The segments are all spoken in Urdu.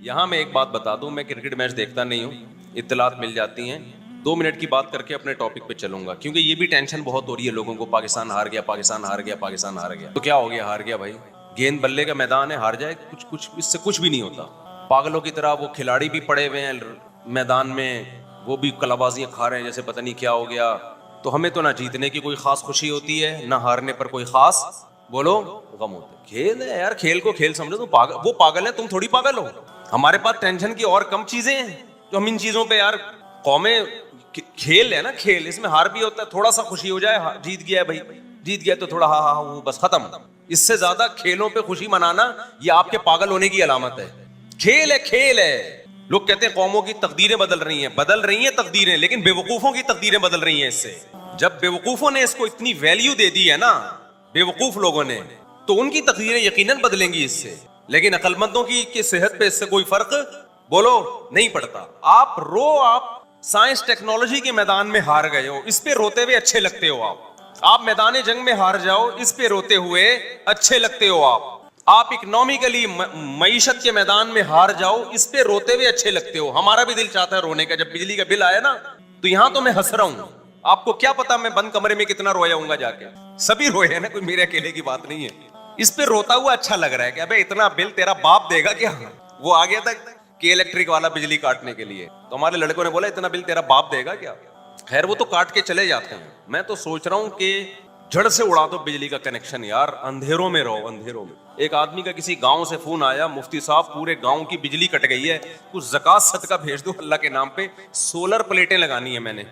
یہاں میں ایک بات بتا دوں, میں کرکٹ میچ دیکھتا نہیں ہوں, اطلاعات مل جاتی ہیں, 2 منٹ کی بات کر کے اپنے ٹاپک پہ چلوں گا, کیونکہ یہ بھی ٹینشن بہت ہو رہی ہے لوگوں کو, پاکستان ہار گیا, پاکستان ہار گیا, پاکستان ہار گیا. تو کیا ہو گیا ہار گیا بھائی؟ گیند بلے کا میدان ہے, ہار جائے کچھ اس سے کچھ بھی نہیں ہوتا. پاگلوں کی طرح وہ کھلاڑی بھی پڑے ہوئے ہیں میدان میں, وہ بھی کلابازیاں کھا رہے ہیں جیسے پتہ نہیں کیا ہو گیا. تو ہمیں تو نہ جیتنے کی کوئی خاص خوشی ہوتی ہے, نہ ہارنے پر کوئی خاص بولو غم ہوتا ہے. کھیل ہے یار, کھیل کو کھیل سمجھو. وہ پاگل ہے, تم تھوڑی پاگل ہو. ہمارے پاس ٹینشن کی اور کم چیزیں ہیں جو ہم ان چیزوں پہ یار, قومیں کھیل ہے نا, کھیل اس میں ہار بھی ہوتا ہے, تھوڑا سا خوشی ہو جائے, جیت گیا ہے بھائی, جیت گیا تو تھوڑا ہاں ہاں وہ بس ختم. اس سے زیادہ کھیلوں پہ خوشی منانا یہ آپ کے پاگل ہونے کی علامت ہے. کھیل ہے, کھیل ہے. لوگ کہتے ہیں قوموں کی تقدیریں بدل رہی ہیں تقدیریں, لیکن بیوقوفوں کی تقدیریں بدل رہی ہیں اس سے. جب بیوقوفوں نے اس کو اتنی ویلیو دے دی ہے نا, بیوقوف لوگوں نے, تو ان کی تقدیریں یقیناً بدلیں گی اس سے. لیکن عقل مندوں کی صحت پہ اس سے کوئی فرق بولو نہیں پڑتا. آپ سائنس ٹیکنالوجی کے میدان میں ہار گئے ہو, اس پہ روتے ہوئے اچھے لگتے ہو. آپ میدان جنگ میں ہار جاؤ, اس پہ روتے ہوئے اچھے لگتے ہو. آپ اکنامکلی معیشت کے میدان میں ہار جاؤ, اس پہ روتے ہوئے اچھے لگتے ہو. ہمارا بھی دل چاہتا ہے رونے کا. جب بجلی کا بل آیا نا, تو یہاں تو میں ہنس رہا ہوں. آپ کو کیا پتا میں بند کمرے میں کتنا رویا ہوں گا جا کے. سبھی روئے ہیں نا, کوئی میرے اکیلے کی بات نہیں ہے. اس پہ روتا ہوا اچھا لگ رہا ہے کہ ابے اتنا بل تیرا باپ دے گا کیا. وہ آ گیا تھا کہ الیکٹرک والا بجلی کاٹنے کے لیے, تو ہمارے لڑکوں نے بولا اتنا بل تیرا باپ دے گا کیا. خیر وہ تو کاٹ کے چلے جاتے ہیں. میں تو سوچ رہا ہوں کہ جڑ سے اڑا دو بجلی کا کنیکشن یار, اندھیروں میں رہو, اندھیروں میں. ایک آدمی کا کسی گاؤں سے فون آیا, مفتی صاحب پورے گاؤں کی بجلی کٹ گئی ہے, کچھ زکات صدقہ بھیج دو اللہ کے نام پہ. سولر پلیٹیں لگانی ہیں میں نے,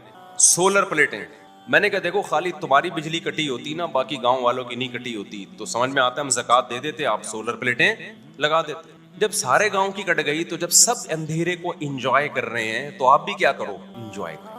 سولر پلیٹیں. میں نے کہا دیکھو خالی تمہاری بجلی کٹی ہوتی نا, باقی گاؤں والوں کی نہیں کٹی ہوتی, تو سمجھ میں آتا ہے ہم زکات دے دیتے, آپ سولر پلیٹیں لگا دیتے. جب سارے گاؤں کی کٹ گئی, تو جب سب اندھیرے کو انجوائے کر رہے ہیں, تو آپ بھی کیا کرو, انجوائے کرو.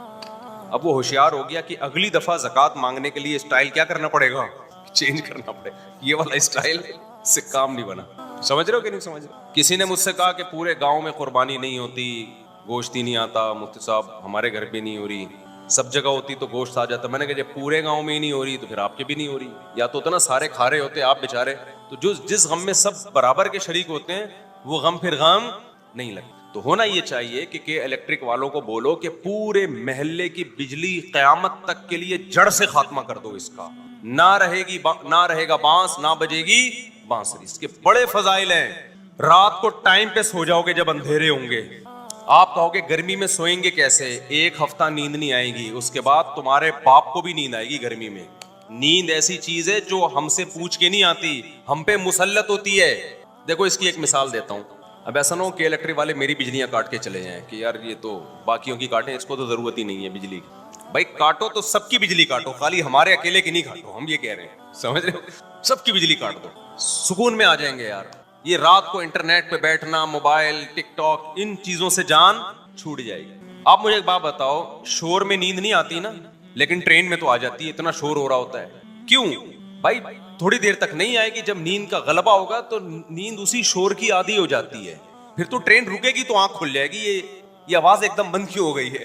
اب وہ ہوشیار ہو گیا کہ اگلی دفعہ زکات مانگنے کے لیے اسٹائل کیا کرنا پڑے گا, چینج کرنا پڑے گا. یہ والا اسٹائل سے کام نہیں بنا. سمجھ رہے ہو کہ نہیں سمجھ رہے. کسی نے مجھ سے کہا کہ پورے گاؤں میں قربانی نہیں ہوتی, گوشت ہی نہیں آتا. مفتی صاحب ہمارے گھر پہ نہیں ہو رہی, سب جگہ ہوتی تو گوشت آ جاتا. میں نے کہا جب پورے گاؤں میں ہی نہیں ہو رہی تو پھر آپ کے بھی نہیں ہو رہی. یا تو ہوتا نا سارے کھا رہے ہوتے آپ بیچارے, تو جس غم میں سب برابر کے شریک ہوتے ہیں, وہ غم پھر غم نہیں لگتا. تو ہونا یہ چاہیے کہ الیکٹرک والوں کو بولو کہ پورے محلے کی بجلی قیامت تک کے لیے جڑ سے خاتمہ کر دو اس کا. نہ رہے گا بانس, نہ بجے گی بانسری. اس کے بڑے فضائل ہیں. رات کو ٹائم پہ سو جاؤ گے جب اندھیرے ہوں گے. آپ کہو گے گرمی میں سوئیں گے کیسے, 1 ہفتہ نیند نہیں آئے گی, اس کے بعد تمہارے باپ کو بھی نیند آئے گی گرمی میں. نیند ایسی چیز ہے جو ہم سے پوچھ کے نہیں آتی, ہم پہ مسلط ہوتی ہے. دیکھو اس کی ایک مثال دیتا ہوں. اب ایسا نہ ہو کہ الیکٹرک والے میری بجلیاں کاٹ کے چلے جائیں کہ یار یہ تو باقیوں کی کاٹیں, اس کو تو ضرورت ہی نہیں ہے بجلی کی. بھائی کاٹو تو سب کی بجلی کاٹو, خالی ہمارے اکیلے کی نہیں کاٹو. ہم یہ کہہ رہے ہیں, سمجھ رہے ہو, سب کی بجلی کاٹ دو, سکون میں آ جائیں گے یار. یہ رات کو انٹرنیٹ پہ بیٹھنا, موبائل, ٹک ٹاک, ان چیزوں سے جان چھوٹ جائے گی. آپ مجھے ایک بات بتاؤ, شور میں نیند نہیں آتی نا, لیکن ٹرین میں تو آ جاتی ہے, اتنا شور ہو رہا ہوتا ہے. کیوں بھائی؟ تھوڑی دیر تک نہیں آئے گی, جب نیند کا غلبہ ہوگا تو نیند اسی شور کی عادی ہو جاتی ہے. پھر تو ٹرین رکے گی تو آنکھ کھل جائے گی, یہ آواز ایک دم بند کیوں ہو گئی ہے.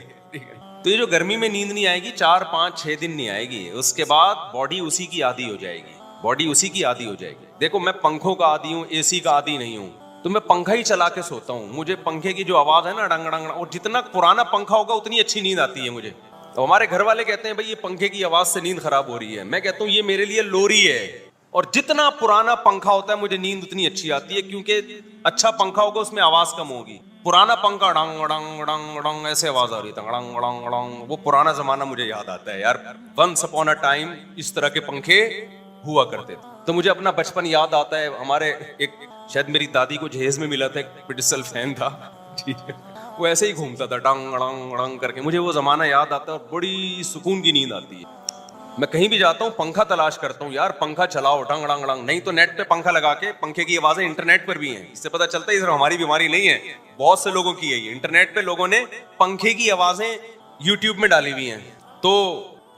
تو یہ جو گرمی میں نیند نہیں آئے گی, 4 5 6 دن نہیں آئے گی, اس کے بعد باڈی اسی کی عادی ہو جائے گی, باڈی اسی کی عادی ہو جائے گی. دیکھو میں پنکھوں کا عادی ہوں, اے سی کا عادی نہیں ہوں, تو میں پنکھا ہی چلا کے سوتا ہوں. مجھے پنکھے کی جو آواز ہے نا, ڈنگ ڈنگ, اور جتنا پرانا پنکھا ہوگا اتنی اچھی نیند آتی ہے مجھے. تو ہمارے گھر والے کہتے ہیں بھائی یہ پنکھے کی آواز سے نیند خراب ہو رہی ہے. میں کہتا ہوں یہ میرے لیے لوری ہے, اور جتنا پرانا پنکھا ہوتا ہے مجھے نیند اتنی اچھی آتی ہے, کیونکہ اچھا پنکھا ہوگا اس میں آواز کم ہوگی. پرانا پنکھا ڈنگ ڈنگ ڈنگ ڈنگ ایسے آواز آ رہی تھی, ڈنگ ڈنگ ڈنگ, وہ پرانا زمانہ مجھے یاد آتا ہے یار. ونس اپون اے ٹائم اس طرح کے پنکھے ہوا کرتے تھے. تو مجھے اپنا بچپن یاد آتا ہے. ہمارے ایک شاید میری دادی کو جہیز میں ملا تھا, ایک پٹسل فین تھا, ٹھیک ہے, وہ ایسے ہی گھومتا تھا ڈنگ ڈنگ ڈنگ کر کے. مجھے وہ زمانہ یاد آتا ہے اور بڑی سکون کی نیند آتی ہے. میں کہیں بھی جاتا ہوں پنکھا تلاش کرتا ہوں, یار پنکھا چلاؤ ڈنگ ڈنگ ڈنگ, نہیں تو نیٹ پہ پنکھا لگا کے, پنکھے کی آوازیں انٹرنیٹ پر بھی ہیں, اس سے پتہ چلتا ہے صرف ہماری بیماری نہیں ہے, بہت سے لوگوں کی ہے یہ. انٹرنیٹ پہ لوگوں نے پنکھے کی آوازیں یوٹیوب میں ڈالی ہوئی ہیں. تو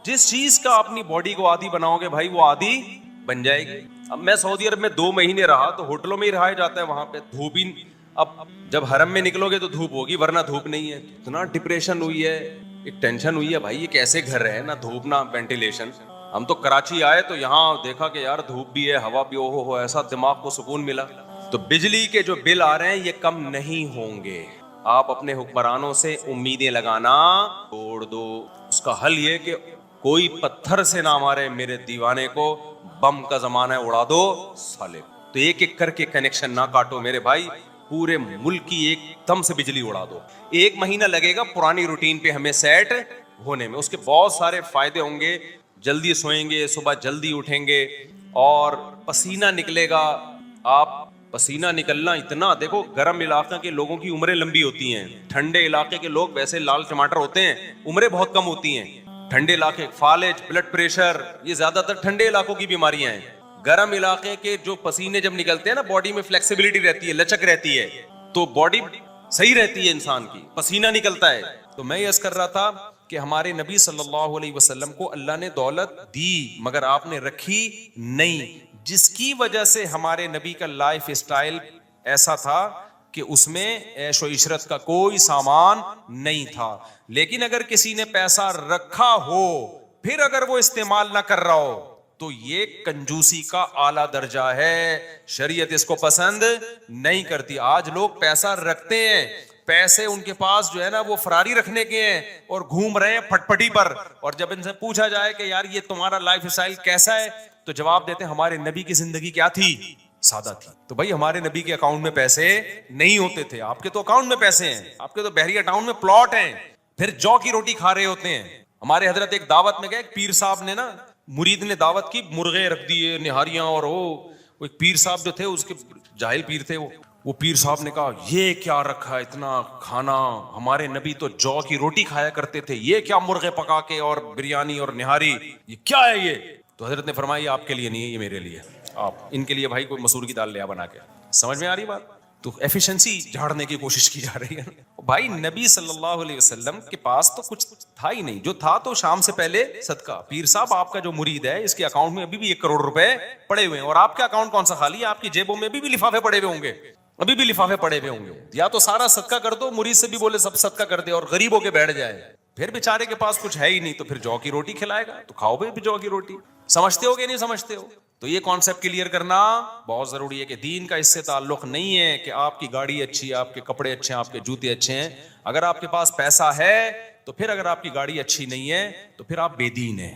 جس چیز کا اپنی باڈی کو عادی بناؤ گے بھائی, وہ عادی بن جائے گی. اب میں سعودی عرب میں 2 مہینے رہا, تو ہوٹلوں میں ہی رہا جاتا ہے, وہاں پہ دھوپ ہی. اب جب حرم میں نکلو گے تو دھوپ ہوگی, ورنہ دھوپ نہیں ہے. اتنا ڈپریشن ہوئی ہے, ایک ٹینشن ہوئی ہے بھائی, یہ کیسے گھر ہے, نہ دھوپ نہ وینٹیلیشن. ہم تو کراچی آئے تو یہاں دیکھا کہ یار دھوپ بھی ہے, ہوا بھی, ہو ایسا دماغ کو سکون ملا. تو بجلی کے جو بل آ رہے ہیں یہ کم نہیں ہوں گے. آپ اپنے حکمرانوں سے امیدیں لگانا چھوڑ دو. اس کا حل یہ کہ کوئی پتھر سے نہ مارے میرے دیوانے کو, بم کا زمانہ ہے اڑا دو سالے. تو ایک ایک کر کے کنیکشن نہ کاٹو میرے بھائی, پورے ملک کی ایک دم سے بجلی اڑا دو. 1 مہینہ لگے گا پرانی روٹین پہ ہمیں سیٹ ہونے میں. اس کے بہت سارے فائدے ہوں گے. جلدی سوئیں گے, صبح جلدی اٹھیں گے, اور پسینہ نکلے گا. آپ پسینہ نکلنا اتنا, دیکھو گرم علاقے کے لوگوں کی عمریں لمبی ہوتی ہیں, ٹھنڈے علاقے کے لوگ ویسے لال ٹماٹر ہوتے ہیں, عمریں بہت کم ہوتی ہیں. ٹھنڈے علاقے فالج, بلڈ پریشر, یہ زیادہ تر ٹھنڈے علاقوں کی بیماریاں ہیں. گرم علاقے کے جو پسینے جب نکلتے ہیں نا, باڈی میں فلیکسیبلٹی رہتی ہے, لچک رہتی ہے, تو باڈی صحیح رہتی ہے انسان کی, پسینہ نکلتا ہے. تو میں یہ عرض کر رہا تھا کہ ہمارے نبی صلی اللہ علیہ وسلم کو اللہ نے دولت دی مگر آپ نے رکھی نہیں, جس کی وجہ سے ہمارے نبی کا لائف اسٹائل ایسا تھا کہ اس میں عیش و عشرت کا کوئی سامان نہیں تھا. لیکن اگر کسی نے پیسہ رکھا ہو پھر اگر وہ استعمال نہ کر رہا ہو تو یہ کنجوسی کا اعلیٰ درجہ ہے, شریعت اس کو پسند نہیں کرتی. آج لوگ پیسہ رکھتے ہیں, پیسے ان کے پاس جو ہے نا وہ فراری رکھنے کے ہیں اور گھوم رہے ہیں پھٹ پٹی پر, اور جب ان سے پوچھا جائے کہ یار یہ تمہارا لائف اسٹائل کیسا ہے تو جواب دیتے ہیں ہمارے نبی کی زندگی کیا تھی, سادہ تھی. تو بھائی ہمارے نبی کے اکاؤنٹ میں پیسے نہیں ہوتے تھے, آپ کے تو اکاؤنٹ میں پیسے ہیں, آپ کے تو بحریہ ٹاؤن میں پلاٹ ہیں, پھر جو کی روٹی کھا رہے ہوتے ہیں. ہمارے حضرت ایک دعوت میں گئے, ایک پیر صاحب نے نا, مرید نے دعوت کی, مرغے رکھ دیے, نہاریاں, اور وہ ایک پیر صاحب جو تھے اس کے جاہل پیر تھے, وہ پیر صاحب نے کہا یہ کیا رکھا اتنا کھانا, ہمارے نبی تو جو کی روٹی کھایا کرتے تھے, یہ کیا مرغے پکا کے اور بریانی اور نہاری, یہ کیا ہے یہ؟ تو حضرت نے فرمایا یہ آپ کے لیے نہیں ہے, یہ میرے لیے. آپ ان کے لیے بھائی کوئی مسور کی دال لیا بنا کے. سمجھ میں آ رہی بات؟ تو ایفیشنسی جھاڑنے کی کوشش کی جا رہی ہے. بھائی نبی صلی اللہ علیہ وسلم کے پاس تو کچھ تھا ہی نہیں, جو تھا تو شام سے پہلے صدقہ. پیر صاحب آپ کا جو مرید ہے اس کے اکاؤنٹ میں ابھی بھی 1 کروڑ روپے پڑے ہوئے ہیں, اور آپ کا اکاؤنٹ کون سا خالی ہے؟ آپ کی جیبوں میں ابھی بھی لفافے پڑے ہوئے ہوں گے, ابھی بھی لفافے پڑے ہوئے ہوں گے. یا تو سارا صدقہ کر دو, مرید سے بھی بولے سب صدقہ کر دے اور غریب ہو کے بیٹھ جائے. پھر بیچارے کے پاس کچھ ہے ہی نہیں تو پھر جو کی روٹی کھلائے گا, تو کھاؤ بھی جو کی روٹی. سمجھتے ہو کہ نہیں سمجھتے ہو؟ تو یہ کانسیپٹ کلیئر کرنا بہت ضروری ہے کہ دین کا اس سے تعلق نہیں ہے کہ آپ کی گاڑی اچھی ہے, آپ کے کپڑے اچھے ہیں, آپ کے جوتے اچھے ہیں. اگر آپ کے پاس پیسہ ہے تو پھر اگر آپ کی گاڑی اچھی نہیں ہے تو پھر آپ بے دین ہیں,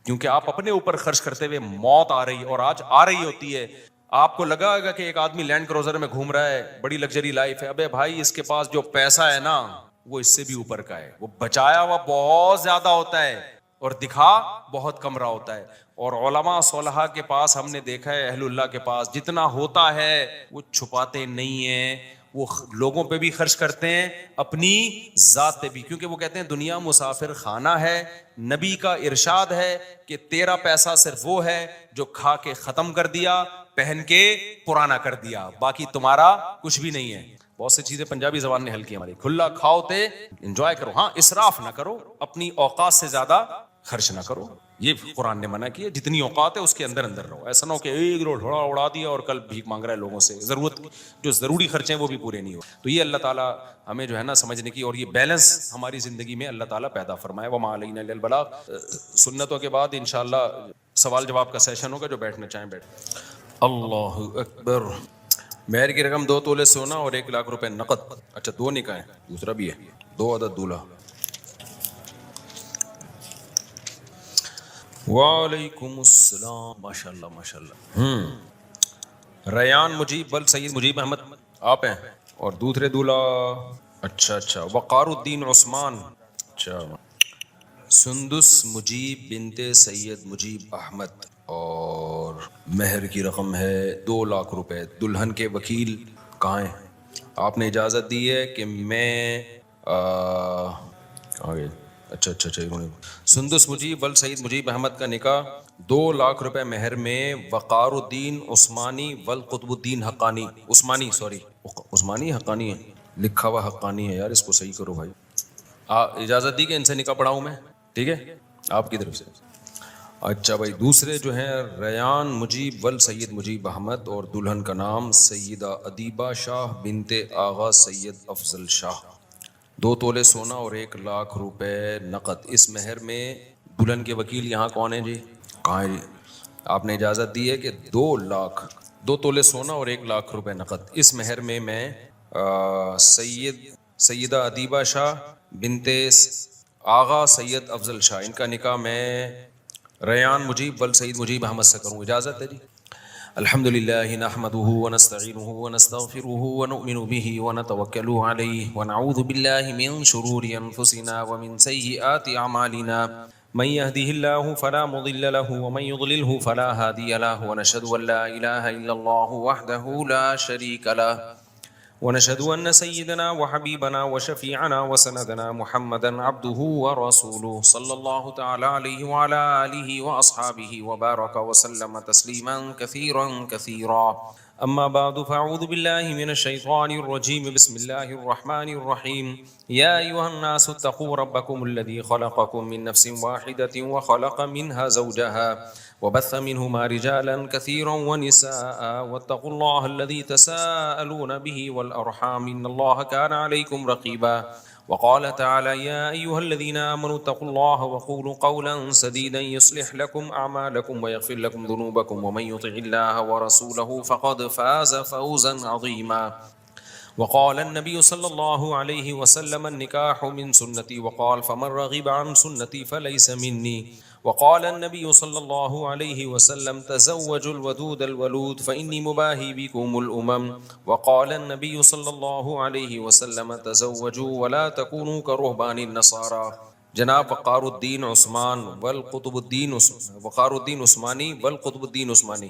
کیونکہ آپ اپنے اوپر خرچ کرتے ہوئے موت آ رہی, اور آج آ رہی ہوتی ہے. آپ کو لگا ہوگا کہ ایک آدمی لینڈ کروزر میں گھوم رہا ہے, بڑی لگژری لائف ہے. ابے بھائی اس کے پاس جو پیسہ ہے نا وہ اس سے بھی اوپر کا ہے, وہ بچایا ہوا بہت زیادہ ہوتا ہے اور دکھا بہت کم رہا ہوتا ہے. اور علماء صالحہ کے پاس ہم نے دیکھا ہے, اہل اللہ کے پاس جتنا ہوتا ہے وہ چھپاتے نہیں ہیں, وہ لوگوں پہ بھی خرچ کرتے ہیں, اپنی ذات پہ بھی, کیونکہ وہ کہتے ہیں دنیا مسافر خانہ ہے. نبی کا ارشاد ہے کہ تیرا پیسہ صرف وہ ہے جو کھا کے ختم کر دیا, پہن کے پرانا کر دیا, باقی تمہارا کچھ بھی نہیں ہے. بہت سی چیزیں پنجابی زبان نے حل کی ہماری, کھلا کھاؤ تے انجوائے کرو, ہاں اسراف نہ کرو, اپنی اوقات سے زیادہ خرچ نہ کرو. یہ قرآن نے منع کیا, جتنی اوقات ہے اس کے اندر اندر رہو. ایسا نہ ہو کہ ایک روڑا اڑا دیا اور کل بھیک مانگ رہا ہے لوگوں سے, ضرورت جو ضروری خرچے ہیں وہ بھی پورے نہیں ہو. تو یہ اللہ تعالیٰ ہمیں جو ہے نا سمجھنے کی, اور یہ بیلنس ہماری زندگی میں اللہ تعالیٰ پیدا فرمائے. وما علینا الا البلاغ. سنتوں کے بعد انشاءاللہ سوال جواب کا سیشن ہوگا, جو بیٹھنا چاہیں بیٹھ. اللہ اکبر. مہر کی رقم 2 تولے سونا اور 1 لاکھ روپے نقد. اچھا 2 نکاح, دوسرا بھی ہے, 2 عدد دولہا. وعلیکم السلام. ماشاء اللہ ماشاء اللہ. ریان مجیب بل سید مجیب احمد آپ ہیں, اور دوسرے دولہا اچھا وقار الدین عثمان. اچھا سندس مجیب بنت سید مجیب احمد, اور مہر کی رقم ہے 2 لاکھ روپے. دلہن کے وکیل کہاں ہیں؟ آپ نے اجازت دی ہے کہ میں آگے. اچھا سندس مجیب ول سعید مجیب احمد کا نکاح 2 لاکھ روپے مہر میں وقار الدین عثمانی ول قطب الدین حقانی. عثمانی حقانی ہے, لکھا ہوا حقانی ہے یار, اس کو صحیح کرو بھائی. اجازت دی کہ ان سے نکاح پڑھاؤں میں, ٹھیک ہے آپ کی طرف سے. اچھا بھائی دوسرے جو ہیں ریان مجیب ول سید مجیب احمد, اور دلہن کا نام سیدہ ادیبہ شاہ بنت آغا سید افضل شاہ. 2 تولے سونا اور 1 لاکھ روپے نقد. اس مہر میں دلہن کے وکیل یہاں کون ہیں جی؟ کہاں ہے جی؟ آپ نے اجازت دی ہے کہ 2 لاکھ 2 تولے سونا اور 1 لاکھ روپے نقد. اس مہر میں سیدہ ادیبہ شاہ بنت آغا سید افضل شاہ، ان کا نکاح میں ریان مجیب ول سعید مجیب احمد سے کروں. اجازت ہے جی؟ الحمد للہ نحمده ونستعینه ونستغفره ونؤمن به ونتوکل علیہ ونعوذ باللہ من شرور انفسنا ومن سیئات اعمالنا من يهده الله فلا مضل له ومن يضلله فلا هادي له ونشهد ان لا اله الا الله وحده لا شريك له ونشهد أن سيدنا وحبيبنا وشفيعنا وسندنا محمدا عبده ورسوله صلى الله تعالى عليه وعلى آله وأصحابه وبارك وسلم تسليما كثيرا كثيرا. أما بعد فأعوذ بالله من الشيطان الرجيم. بسم الله الرحمن الرحيم. يا أيها الناس اتقوا ربكم الذي خلقكم من نفس واحدة وخلق منها زوجها وبث منهما رجالا كثيرا ونساء واتقوا الله الذي تساءلون به والأرحام إن الله كان عليكم رقيبا. وقال تعالى يا أيها الذين آمنوا اتقوا الله وقولوا قولا سديدا يصلح لكم أعمالكم ويغفر لكم ذنوبكم ومن يطع الله ورسوله فقد فاز فوزا عظيما. وقال النبي صلى الله عليه وسلم النكاح من سنتي وقال فمن رغب عن سنتي فليس مني. وقال النبي صلى الله عليه وسلم تزوجوا الودود الولود فإني مباهي بكم الأمم. وقال النبي صلى الله عليه وسلم تزوجوا ولا تكونوا كرهبان النصارى. جناب وقار الدین عثمان والقطب الدین وقار الدین عثمانی والقطب الدین عثمانی،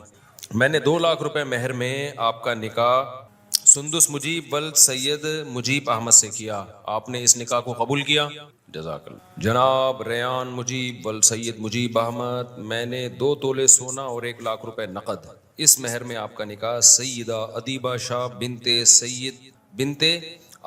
میں نے 2 لاکھ روپے مہر میں آپ کا نکاح سندس مجیب ول سید مجیب احمد سے کیا. آپ نے اس نکاح کو قبول کیا؟ جزاک اللہ. جناب ریان مجیب ول سید مجیب احمد، میں نے 2 تولے سونا اور 1 لاکھ روپے نقد. اس مہر میں آپ کا نکاح سیدہ ادیبہ شاہ بنت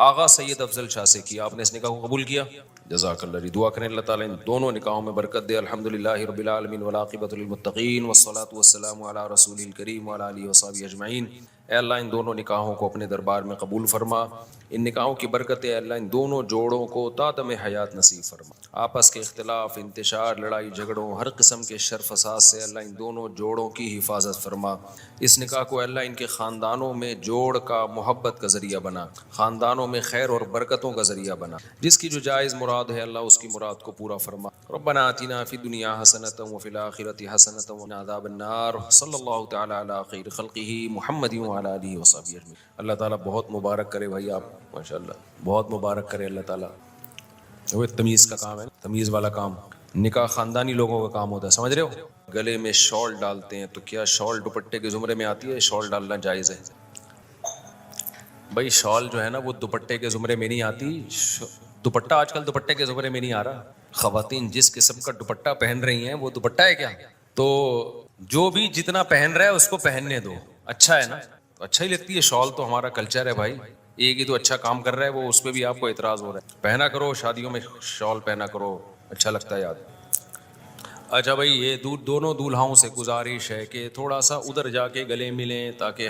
آغا سید افضل شاہ سے کیا. آپ نے اس نکاح کو قبول کیا؟ جزاک اللہ جی. دعا کریں اللہ تعالیٰ ان دونوں نکاحوں میں برکت دے. الحمدللہ رب العالمین والعاقبۃ للمتقین والصلاۃ والسلام علی رسول الکریم وعلی آلہ وصحبہ اجمعین. اے اللہ ان دونوں نکاحوں کو اپنے دربار میں قبول فرما. ان نکاحوں کی برکت اے اللہ ان دونوں جوڑوں کو تادم حیات نصیب فرما. آپس کے اختلاف، انتشار، لڑائی جھگڑوں، ہر قسم کے شر فساد سے اللہ ان دونوں جوڑوں کی حفاظت فرما. اس نکاح کو اللہ ان کے خاندانوں میں جوڑ کا، محبت کا ذریعہ بنا، خاندانوں میں خیر اور برکتوں کا ذریعہ بنا. جس کی جو جائز مراد ہے اللہ اس کی مراد کو پورا فرما. ربنا آتنا فی الدنیا حسنۃ وفی الآخرۃ حسنۃ وقنا عذاب النار. صلی اللہ تعالی علی خیر خلقہ محمد وعلی آلہ وصحبہ اجمعین. اللہ تعالیٰ بہت مبارک کرے بھائی، آپ ماشاءاللہ بہت مبارک کرے اللہ تعالیٰ. وہ تمیز کا کام ہے، تمیز والا کام. نکاح خاندانی لوگوں کا کام ہوتا ہے، سمجھ رہے ہو. گلے میں شال ڈالتے ہیں تو کیا شال دوپٹے کے زمرے میں آتی ہے؟ شال ڈالنا جائز ہے بھائی. شال جو ہے نا وہ دوپٹے کے زمرے میں نہیں آتی. دوپٹہ آج کل دوپٹے کے زمرے میں نہیں آ رہا. خواتین جس قسم کا دوپٹہ پہن رہی ہیں وہ دوپٹہ ہے کیا؟ تو جو بھی جتنا پہن رہا ہے اس کو پہننے دو. اچھا ہے نا، اچھا ہی لگتی ہے شال، تو ہمارا کلچر ہے بھائی. ایک ہی تو اچھا کام کر رہا ہے وہ، اس پہ بھی آپ کو اعتراض ہو رہا ہے. پہنا کرو، شادیوں میں شال پہنا کرو، اچھا لگتا ہے یاد. اچھا بھائی، یہ دونوں دولہاؤں سے گزارش ہے کہ تھوڑا سا ادھر جا کے گلے ملیں تاکہ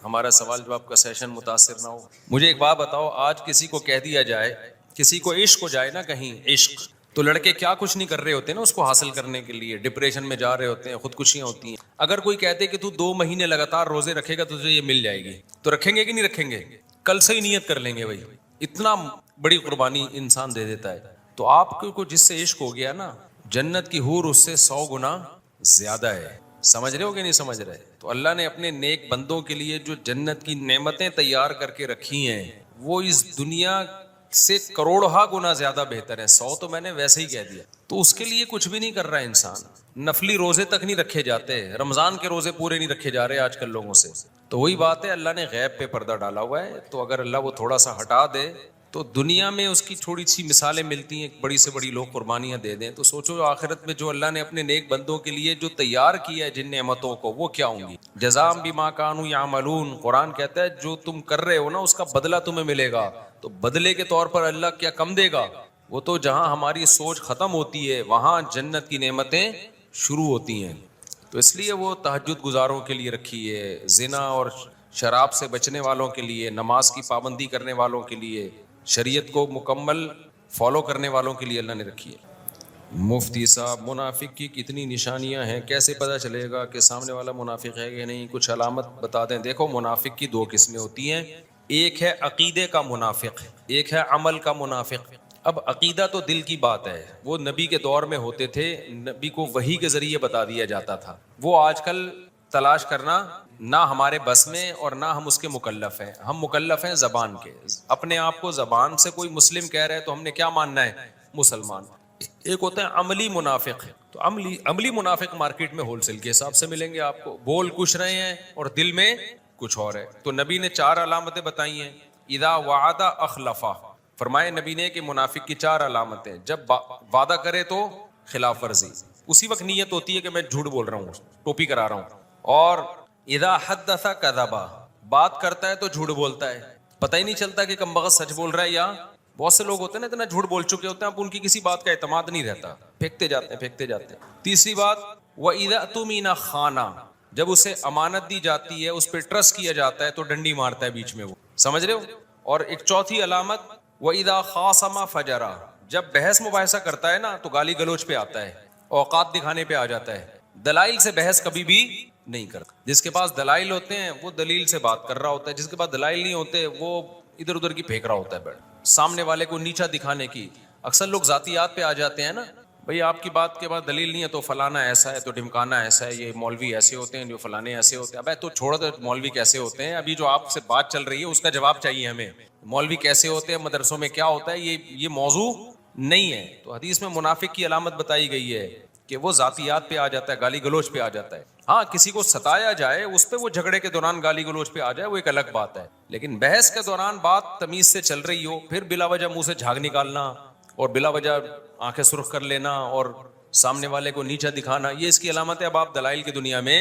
ہمارا سوال جواب کا سیشن متاثر نہ ہو. مجھے ایک بات بتاؤ، آج کسی کو کہہ دیا جائے، کسی کو عشق ہو جائے نا کہیں عشق، تو لڑکے کیا کچھ نہیں کر رہے ہوتے نا اس کو حاصل کرنے کے لیے، ڈپریشن میں جا رہے ہوتے ہیں، خودکشیاں ہوتی ہیں. اگر کوئی کہتے کہ تو 2 مہینے لگاتار روزے رکھے گا تجھے یہ مل جائے گی، تو رکھیں گے کہ نہیں رکھیں گے؟ کل سے ہی نیت کر لیں گے بھائی. اتنا بڑی قربانی انسان دے دیتا ہے. تو آپ کو جس سے عشق ہو گیا نا، جنت کی حور اس سے 100 گنا زیادہ ہے. سمجھ رہے ہو کہ نہیں سمجھ رہے؟ تو اللہ نے اپنے نیک بندوں کے لیے جو جنت کی نعمتیں تیار کر کے رکھی ہیں وہ اس دنیا سے کروڑہا گنا زیادہ بہتر ہے. 100 تو میں نے ویسے ہی کہہ دیا. تو اس کے لیے کچھ بھی نہیں کر رہا انسان. نفلی روزے تک نہیں رکھے جاتے، رمضان کے روزے پورے نہیں رکھے جا رہے آج کل لوگوں سے. تو وہی بات ہے، اللہ نے غیب پہ پردہ ڈالا ہوا ہے. تو اگر اللہ وہ تھوڑا سا ہٹا دے تو دنیا میں اس کی تھوڑی سی مثالیں ملتی ہیں، بڑی سے بڑی لوگ قربانیاں دے دیں. تو سوچو آخرت میں جو اللہ نے اپنے نیک بندوں کے لیے جو تیار کیا ہے جن نعمتوں کو، وہ کیا ہوں گی. جزاء بما کانوا یعملون. قرآن کہتا ہے جو تم کر رہے ہو نا اس کا بدلہ تمہیں ملے گا. تو بدلے کے طور پر اللہ کیا کم دے گا؟ وہ تو جہاں ہماری سوچ ختم ہوتی ہے وہاں جنت کی نعمتیں شروع ہوتی ہیں. تو اس لیے وہ تہجد گزاروں کے لیے رکھی ہے، زنا اور شراب سے بچنے والوں کے لیے، نماز کی پابندی کرنے والوں کے لیے، شریعت کو مکمل فالو کرنے والوں کے لیے اللہ نے رکھی ہے. مفتی صاحب منافق کی کتنی نشانیاں ہیں، کیسے پتہ چلے گا کہ سامنے والا منافق ہے کہ نہیں؟ کچھ علامت بتا دیں۔ دیکھو منافق کی دو قسمیں ہوتی ہیں، ایک ہے عقیدے کا منافق، ایک ہے عمل کا منافق۔ اب عقیدہ تو دل کی بات ہے، وہ نبی کے دور میں ہوتے تھے، نبی کو وحی کے ذریعے بتا دیا جاتا تھا، وہ آج کل تلاش کرنا نہ ہمارے بس میں اور نہ ہم اس کے مکلف ہیں۔ ہم مکلف ہیں زبان کے، اپنے آپ کو زبان سے کوئی مسلم کہہ رہے ہے تو ہم نے کیا ماننا ہے؟ مسلمان۔ ایک ہوتا ہے عملی منافق، تو عملی منافق مارکیٹ میں ہول سیل کے حساب سے ملیں گے آپ کو، بول کچھ رہے ہیں اور دل میں کچھ اور ہے۔ تو نبی نے 4 علامتیں بتائی ہیں۔ اذا وعد اخلفا، فرمائے نبی نے کہ منافق کی 4 علامتیں، جب وعدہ کرے تو خلاف ورزی، اسی وقت نیت ہوتی ہے کہ میں جھوٹ بول رہا ہوں، ٹوپی کرا رہا ہوں۔ اور اذا حدث کذبا، بات کرتا ہے تو جھوٹ بولتا ہے، پتہ ہی نہیں چلتا کہ کم بخت سچ بول رہا ہے یا بہت سے لوگ ہوتے ہیں نا اتنا جھوٹ بول چکے ہوتے ہیں اب ان کی کسی بات کا اعتماد نہیں رہتا، پھینکتے جاتے ہیں۔ تیسری بات وَإِذَا اؤْتُمِنَ خَانَ، جب اسے امانت دی جاتی ہے، اس پہ ٹرسٹ کیا جاتا ہے تو ڈنڈی مارتا ہے بیچ میں، وہ سمجھ رہے ہو۔ اور ایک چوتھی علامت وَإِذَا خَاصَمَ فَجَرَ، جب بحث مباحثہ کرتا ہے نا تو گالی گلوچ پہ آتا ہے، اوقات دکھانے پہ آ جاتا ہے، دلائل سے بحث کبھی بھی نہیں کرتا۔ جس کے پاس دلائل ہوتے ہیں وہ دلیل سے بات کر رہا ہوتا ہے، جس کے پاس دلائل نہیں ہوتے وہ ادھر ادھر کی پھینک رہا ہوتا ہے، سامنے والے کو نیچا دکھانے کی۔ اکثر لوگ ذاتیات پہ آ جاتے ہیں نا، بھئی آپ کی بات کے بعد دلیل نہیں ہے تو فلانا ایسا ہے، تو ڈھمکانا ایسا ہے، یہ مولوی ایسے ہوتے ہیں، جو فلانے ایسے ہوتے ہیں۔ ابے تو چھوڑ دے مولوی کیسے ہوتے ہیں، ابھی جو آپ سے بات چل رہی ہے اس کا جواب چاہیے ہمیں۔ مولوی کیسے ہوتے ہیں، مدرسوں میں کیا ہوتا ہے، یہ موضوع نہیں ہے۔ تو حدیث میں منافق کی علامت بتائی گئی ہے کہ وہ ذاتیات پہ آ جاتا ہے، گالی گلوچ پہ آ جاتا ہے۔ ہاں کسی کو ستایا جائے اس پہ، وہ جھگڑے کے دوران گالی گلوچ پہ آ جائے وہ ایک الگ بات ہے، لیکن بحث کے دوران بات تمیز سے چل رہی ہو پھر بلا وجہ منہ سے جھاگ نکالنا اور بلا وجہ آنکھیں سرخ کر لینا اور سامنے والے کو نیچا دکھانا، یہ اس کی علامت ہے۔ اب آپ دلائل کی دنیا میں